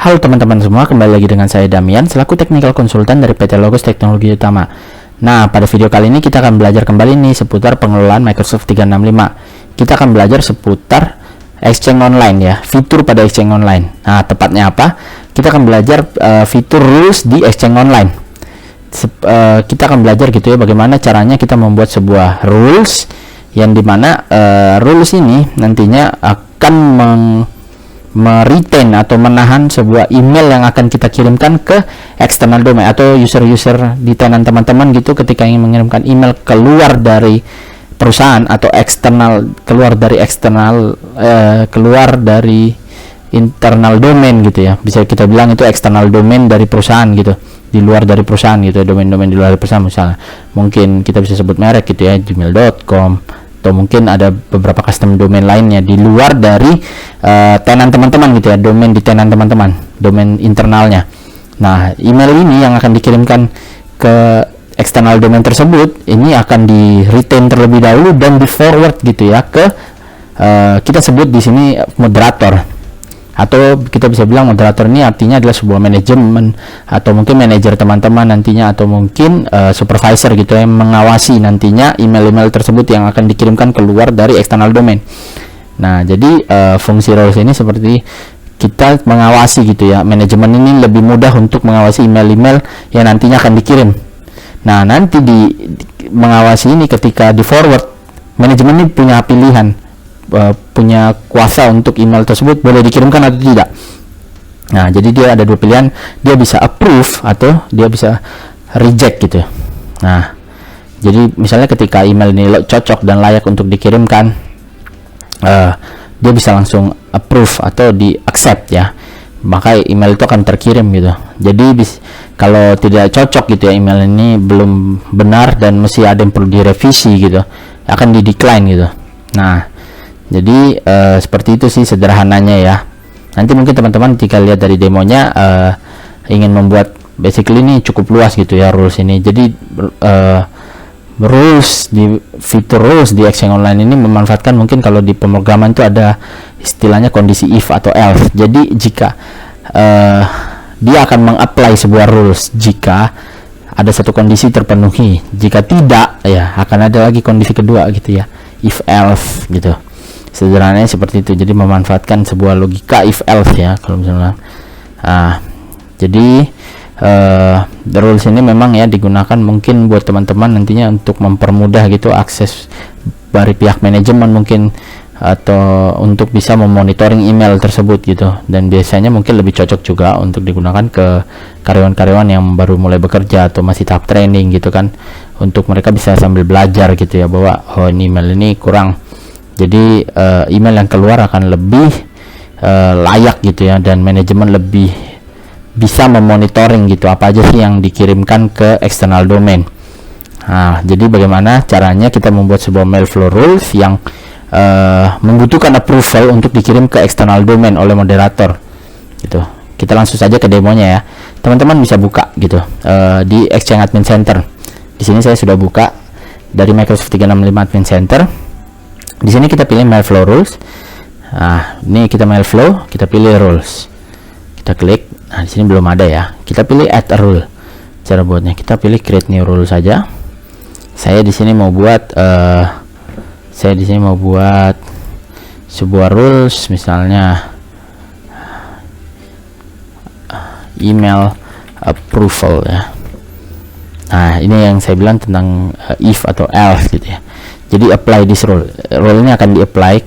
Halo teman-teman semua, kembali lagi dengan saya Damian selaku Technical Consultant dari PT Logos Teknologi Utama. Nah, pada video kali ini kita akan belajar kembali nih seputar pengelolaan Microsoft 365. Kita akan belajar seputar Exchange Online ya, fitur pada Exchange Online. Nah, tepatnya apa? Kita akan belajar fitur rules di Exchange Online. Kita akan belajar gitu ya, bagaimana caranya kita membuat sebuah rules yang dimana rules ini nantinya akan meretain atau menahan sebuah email yang akan kita kirimkan ke external domain atau user-user di tenan teman-teman gitu ketika ingin mengirimkan email keluar dari perusahaan atau keluar dari internal domain gitu ya, bisa kita bilang itu external domain dari perusahaan gitu, di luar dari perusahaan gitu, domain-domain di luar dari perusahaan. Misalnya mungkin kita bisa sebut merek gitu ya, gmail.com, atau mungkin ada beberapa custom domain lainnya di luar dari tenan teman-teman gitu ya, domain di tenan teman-teman, domain internalnya. Nah, email ini yang akan dikirimkan ke external domain tersebut ini akan di retain terlebih dahulu dan di forward gitu ya ke kita sebut di sini moderator, atau kita bisa bilang moderator ini artinya adalah sebuah manajemen atau mungkin manajer teman-teman nantinya, atau mungkin supervisor gitu yang mengawasi nantinya email-email tersebut yang akan dikirimkan keluar dari external domain. Nah, jadi fungsi roles ini seperti kita mengawasi gitu ya, manajemen ini lebih mudah untuk mengawasi email-email yang nantinya akan dikirim. Nah, nanti mengawasi ini ketika di forward, manajemen ini punya pilihan, punya kuasa untuk email tersebut boleh dikirimkan atau tidak. Nah, jadi dia ada dua pilihan, dia bisa approve atau dia bisa reject gitu. Nah, jadi misalnya ketika email ini cocok dan layak untuk dikirimkan, dia bisa langsung approve atau di accept ya, maka email itu akan terkirim gitu. Jadi kalau tidak cocok gitu ya, email ini belum benar dan masih ada yang perlu direvisi gitu, akan di decline gitu. Nah, jadi seperti itu sih sederhananya ya. Nanti mungkin teman-teman jika lihat dari demonya ingin membuat, basically ini cukup luas gitu ya rules ini. Jadi fitur rules di Exchange Online ini memanfaatkan, mungkin kalau di pemrograman itu ada istilahnya kondisi if atau else. Jadi jika dia akan mengapply sebuah rules jika ada satu kondisi terpenuhi, jika tidak ya akan ada lagi kondisi kedua gitu ya, if else gitu. Sederhananya seperti itu. Jadi memanfaatkan sebuah logika if else ya kalau misalnya. Jadi the rules ini memang ya digunakan mungkin buat teman-teman nantinya untuk mempermudah gitu akses dari pihak manajemen mungkin, atau untuk bisa memonitoring email tersebut gitu. Dan biasanya mungkin lebih cocok juga untuk digunakan ke karyawan-karyawan yang baru mulai bekerja atau masih tahap training gitu kan, untuk mereka bisa sambil belajar gitu ya, bahwa ini email ini kurang. Jadi email yang keluar akan lebih layak gitu ya, dan manajemen lebih bisa memonitoring gitu apa aja sih yang dikirimkan ke external domain. Nah, jadi bagaimana caranya kita membuat sebuah mail flow rules yang membutuhkan approval untuk dikirim ke external domain oleh moderator gitu. Kita langsung saja ke demonya ya. Teman-teman bisa buka gitu di Exchange Admin Center. Di sini saya sudah buka dari Microsoft 365 Admin Center. Di sini kita pilih mail flow rules. Nah, ini kita mail flow, kita pilih rules. Kita klik. Nah, di sini belum ada ya. Kita pilih add a rule. Cara buatnya kita pilih create new rule saja. Saya di sini mau buat sebuah rules, misalnya email approval ya. Nah, ini yang saya bilang tentang if atau else gitu ya. Jadi apply this rule. Rule ini akan di-apply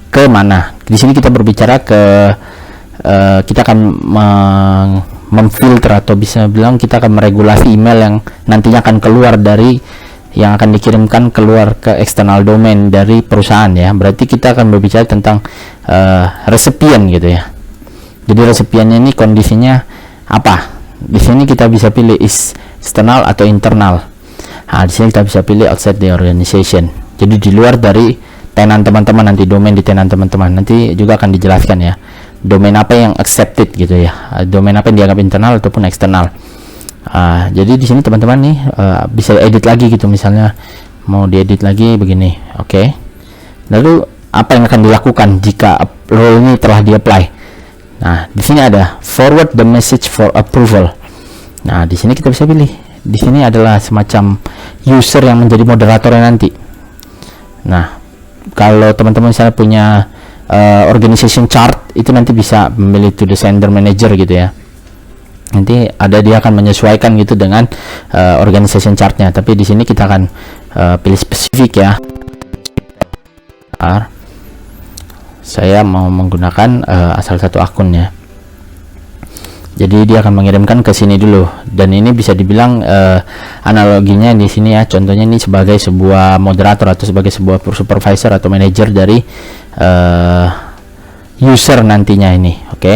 ke mana? Di sini kita berbicara kita akan memfilter atau bisa bilang kita akan meregulasi email yang nantinya akan keluar dari, yang akan dikirimkan keluar ke external domain dari perusahaan ya. Berarti kita akan berbicara tentang recipient gitu ya. Jadi recipientnya ini kondisinya apa? Di sini kita bisa pilih is external atau internal. Nah, di sini kita bisa pilih outside the organization. Jadi di luar dari tenan teman-teman, nanti domain di tenan teman-teman nanti juga akan dijelaskan ya, domain apa yang accepted gitu ya, domain apa yang dianggap internal ataupun eksternal. Jadi di sini teman-teman nih bisa edit lagi gitu, misalnya mau diedit lagi begini. Oke. Lalu apa yang akan dilakukan jika role ini telah di-apply? Nah, di sini ada forward the message for approval. Nah, di sini kita bisa pilih. Di sini adalah semacam user yang menjadi moderatornya nanti. Nah, kalau teman-teman misalnya punya organization chart, itu nanti bisa memilih to the sender manager gitu ya. Nanti dia akan menyesuaikan gitu dengan organization chartnya. Tapi di sini kita akan pilih spesifik ya. Saya mau menggunakan asal satu akun ya. Jadi dia akan mengirimkan ke sini dulu, dan ini bisa dibilang analoginya di sini ya. Contohnya ini sebagai sebuah moderator atau sebagai sebuah supervisor atau manager dari user nantinya ini. Oke.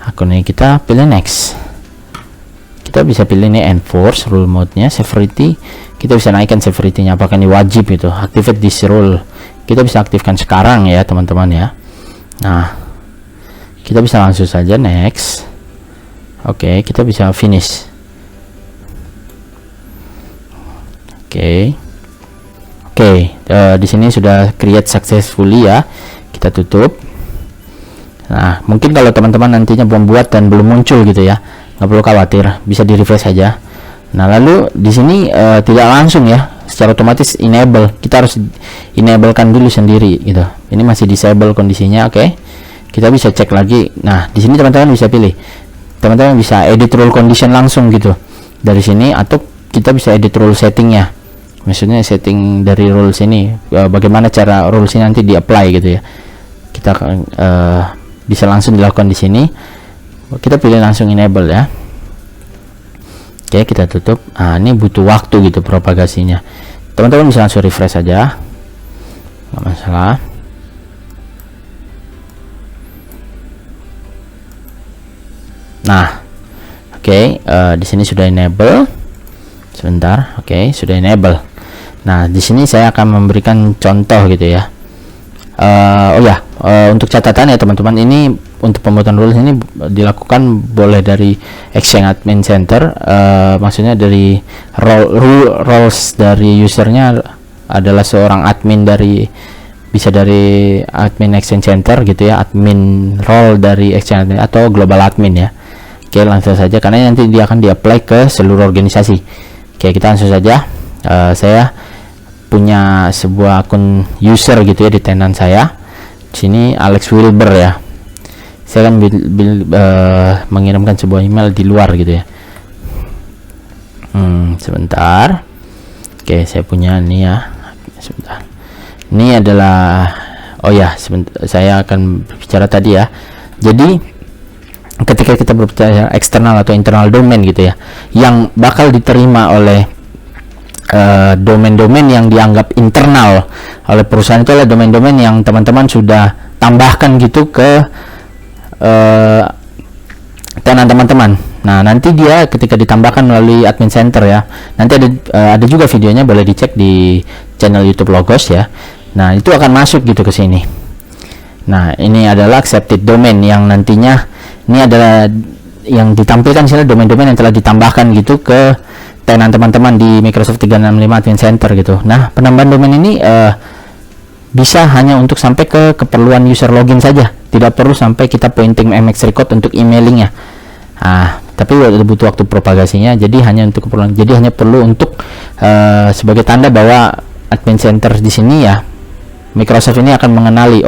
Akun ini kita pilih next. Kita bisa pilih ini enforce rule mode-nya, severity. Kita bisa naikkan severity-nya, apakah ini wajib itu, activate this rule. Kita bisa aktifkan sekarang ya teman-teman ya. Nah, kita bisa langsung saja next. Oke, kita bisa finish. Oke, di sini sudah create successfully ya. Kita tutup. Nah, mungkin kalau teman-teman nantinya membuat dan belum muncul gitu ya, nggak perlu khawatir, bisa di refresh saja. Nah, lalu di sini tidak langsung ya, secara otomatis enable. Kita harus enablekan dulu sendiri gitu. Ini masih disable kondisinya. Oke. Kita bisa cek lagi. Nah, di sini teman-teman bisa pilih. Teman-teman bisa edit rule condition langsung gitu dari sini, atau kita bisa edit rule settingnya. Maksudnya setting dari rules ini, bagaimana cara rules ini nanti di apply gitu ya. Kita bisa langsung dilakukan di sini. Kita pilih langsung enable ya. Oke, kita tutup. Nah, ini butuh waktu gitu propagasinya. Teman-teman bisa langsung refresh saja, nggak masalah. Nah, oke, di sini sudah enable. Sebentar, oke, sudah enable. Nah, di sini saya akan memberikan contoh gitu ya. Untuk catatan ya teman-teman, ini untuk pembuatan rules ini dilakukan boleh dari Exchange Admin Center. Maksudnya dari roles dari usernya adalah seorang admin bisa dari admin Exchange Center gitu ya, admin role dari Exchange Admin atau global admin ya. Oke, langsung saja karena nanti dia akan di-apply ke seluruh organisasi. Oke, kita langsung saja. Saya punya sebuah akun user gitu ya di tenan saya. Sini Alex Wilber ya. Saya akan mengirimkan sebuah email di luar gitu ya. Sebentar. Oke, saya punya ini ya. Sebentar. Ini adalah sebentar, saya akan berbicara tadi ya. Jadi ketika kita berbicara eksternal atau internal domain gitu ya, yang bakal diterima oleh domain-domain yang dianggap internal oleh perusahaan itu adalah domain-domain yang teman-teman sudah tambahkan gitu ke tenan teman-teman. Nah, nanti dia ketika ditambahkan melalui admin center ya, nanti ada juga videonya, boleh dicek di channel YouTube Logos ya. Nah, itu akan masuk gitu ke sini. Nah, ini adalah accepted domain yang nantinya ini adalah yang ditampilkan misalnya domain-domain yang telah ditambahkan gitu ke tenan teman-teman di Microsoft 365 Admin Center gitu. Nah, penambahan domain ini bisa hanya untuk sampai ke keperluan user login saja, tidak perlu sampai kita pointing MX record untuk emailingnya. Tapi butuh waktu propagasinya, jadi hanya untuk keperluan. Jadi hanya perlu untuk sebagai tanda bahwa Admin Center di sini ya, Microsoft ini akan mengenali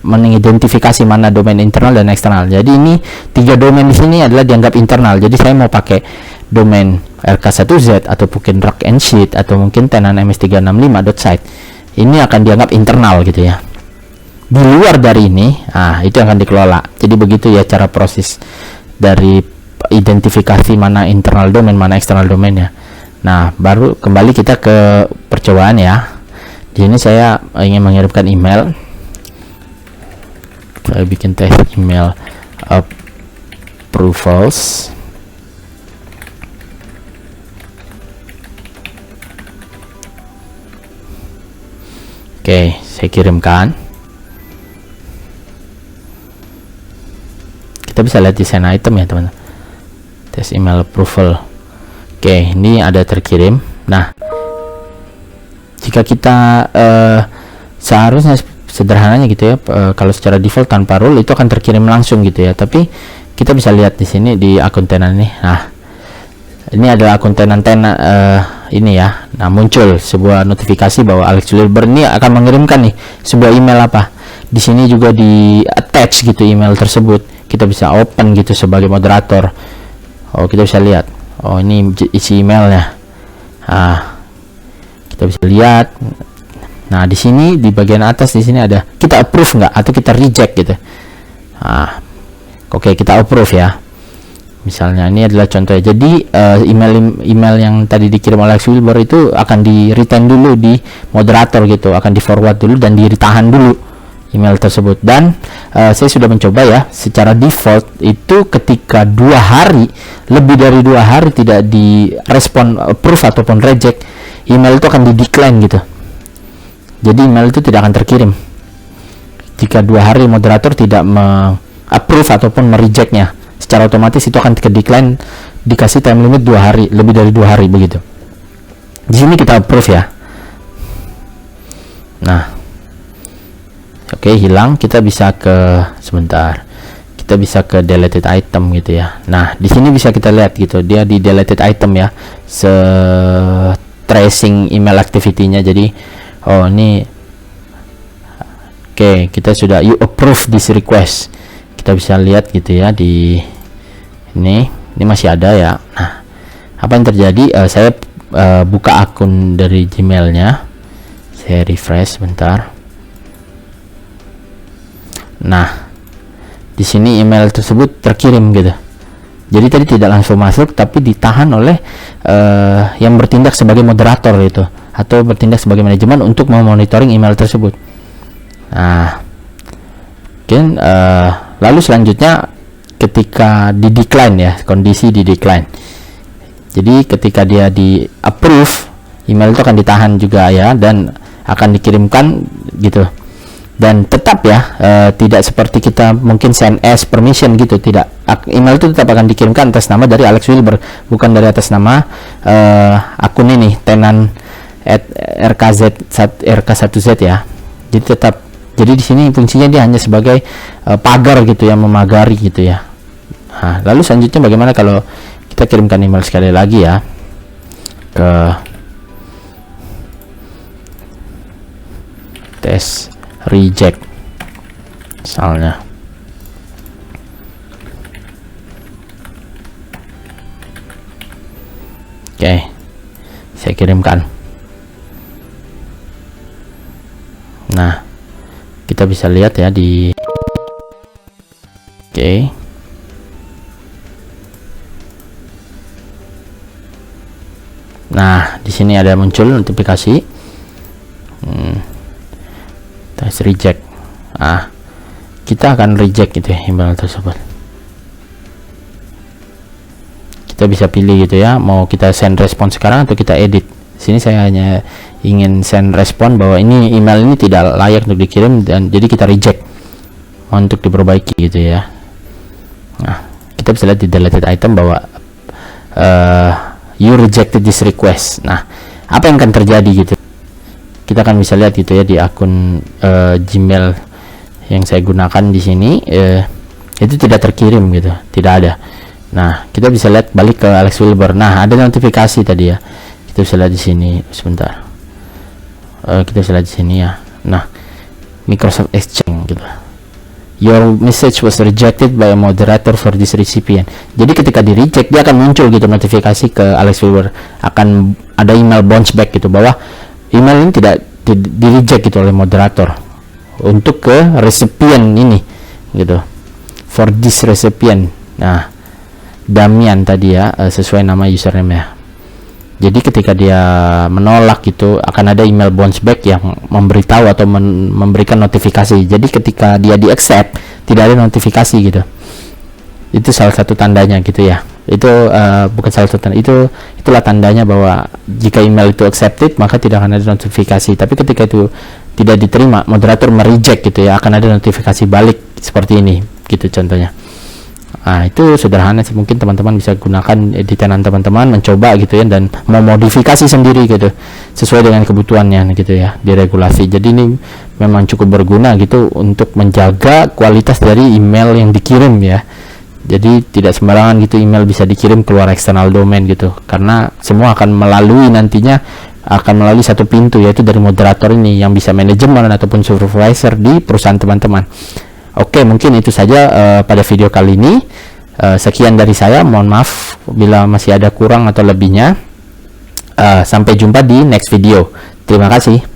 mengidentifikasi mana domain internal dan eksternal. Jadi ini 3 domain di sini adalah dianggap internal. Jadi saya mau pakai domain RK1Z atau mungkin Rock and Sheet atau mungkin tenan ms365.site. Ini akan dianggap internal gitu ya. Di luar dari ini, itu akan dikelola. Jadi begitu ya cara proses dari identifikasi mana internal domain, mana eksternal domainnya. Nah, baru kembali kita ke percobaan ya. Di sini saya ingin mengirimkan email. Saya bikin test email approvals. Oke, saya kirimkan. Kita bisa lihat desain item ya teman-teman. Tes email approval. Oke, ini ada terkirim. Nah, jika kita seharusnya sederhananya gitu ya, kalau secara default tanpa rule itu akan terkirim langsung gitu ya, tapi kita bisa lihat di sini di akun tenan ini. Nah, ini adalah akun tenan ini ya. Nah, muncul sebuah notifikasi bahwa Alex Wilber ini akan mengirimkan nih sebuah email apa. Di sini juga di attach gitu email tersebut. Kita bisa open gitu sebagai moderator. Oh, kita bisa lihat. Oh, ini isi emailnya. Nah, kita bisa lihat. Nah, di sini di bagian atas di sini ada kita approve nggak atau kita reject gitu. Nah, oke, kita approve ya. Misalnya ini adalah contohnya. Jadi email yang tadi dikirim oleh Alex Wilber itu akan di retain dulu di moderator gitu, akan di forward dulu dan ditahan dulu email tersebut. Dan saya sudah mencoba ya, secara default itu ketika 2 hari, lebih dari 2 hari tidak di respon approve ataupun reject, email itu akan di decline gitu. Jadi email itu tidak akan terkirim jika 2 hari moderator tidak approve ataupun merejectnya. Secara otomatis itu akan ke decline, dikasih time limit 2 hari, lebih dari 2 hari begitu. Di sini kita approve ya. Nah, oke, hilang. Kita bisa ke kita bisa ke deleted item gitu ya. Nah, di sini bisa kita lihat gitu, dia di deleted item ya, tracing email activity-nya. Jadi oh ini oke, kita sudah you approve this request. Kita bisa lihat gitu ya, di ini masih ada ya. Nah, apa yang terjadi, saya buka akun dari Gmailnya, saya refresh sebentar. Nah, di sini email tersebut terkirim gitu. Jadi tadi tidak langsung masuk, tapi ditahan oleh yang bertindak sebagai moderator gitu, atau bertindak sebagai manajemen untuk memonitoring email tersebut. Nah, mungkin lalu selanjutnya ketika di decline ya, kondisi di decline. Jadi ketika dia di approve, email itu akan ditahan juga ya, dan akan dikirimkan gitu. Dan tetap ya, tidak seperti kita mungkin send as permission gitu, tidak. Email itu tetap akan dikirimkan atas nama dari Alex Wilber, bukan dari atas nama akun ini tenan rk1z ya. Jadi tetap, jadi di sini fungsinya dia hanya sebagai pagar gitu ya, memagari gitu ya. Nah, lalu selanjutnya bagaimana kalau kita kirimkan email sekali lagi ya ke tes reject misalnya. Oke, saya kirimkan. Nah, kita bisa lihat ya di Nah, di sini ada muncul notifikasi tes reject. Ah, kita akan reject gitu ya email tersebut. Kita bisa pilih gitu ya, mau kita send respon sekarang atau kita edit. Sini saya hanya ingin send respon bahwa ini email ini tidak layak untuk dikirim, dan jadi kita reject untuk diperbaiki gitu ya. Nah, kita bisa lihat di deleted item bahwa you rejected this request. Nah, apa yang akan terjadi gitu, kita akan bisa lihat gitu ya di akun Gmail yang saya gunakan di sini, itu tidak terkirim gitu, tidak ada. Nah, kita bisa lihat balik ke Alex Wilber. Nah, ada notifikasi tadi ya, kita bisa lihat di sini sebentar. Kita bisa lihat di sini ya. Nah, Microsoft Exchange gitu, your message was rejected by a moderator for this recipient. Jadi ketika di reject, dia akan muncul gitu notifikasi ke Alex Wilber, akan ada email bounce back gitu bahwa email ini tidak di reject gitu oleh moderator untuk ke recipient ini gitu, for this recipient. Nah, Damian tadi ya, sesuai nama username ya. Jadi ketika dia menolak gitu, akan ada email bounce back yang memberitahu atau memberikan notifikasi. Jadi ketika dia di accept, tidak ada notifikasi gitu. Itu salah satu tandanya gitu ya. Itu bukan salah satu tanda, itulah tandanya bahwa jika email itu accepted, maka tidak akan ada notifikasi. Tapi ketika itu tidak diterima, moderator mereject gitu ya, akan ada notifikasi balik seperti ini gitu contohnya. Nah, itu sederhana sih, mungkin teman-teman bisa gunakan di tenan teman-teman, mencoba gitu ya, dan memodifikasi sendiri gitu sesuai dengan kebutuhannya gitu ya di regulasi. Jadi ini memang cukup berguna gitu untuk menjaga kualitas dari email yang dikirim ya. Jadi tidak sembarangan gitu email bisa dikirim keluar eksternal domain gitu, karena semua akan melalui nantinya akan melalui satu pintu, yaitu dari moderator ini yang bisa manajemen ataupun supervisor di perusahaan teman-teman. Oke, mungkin itu saja pada video kali ini. Sekian dari saya, mohon maaf bila masih ada kurang atau lebihnya. Sampai jumpa di next video. Terima kasih.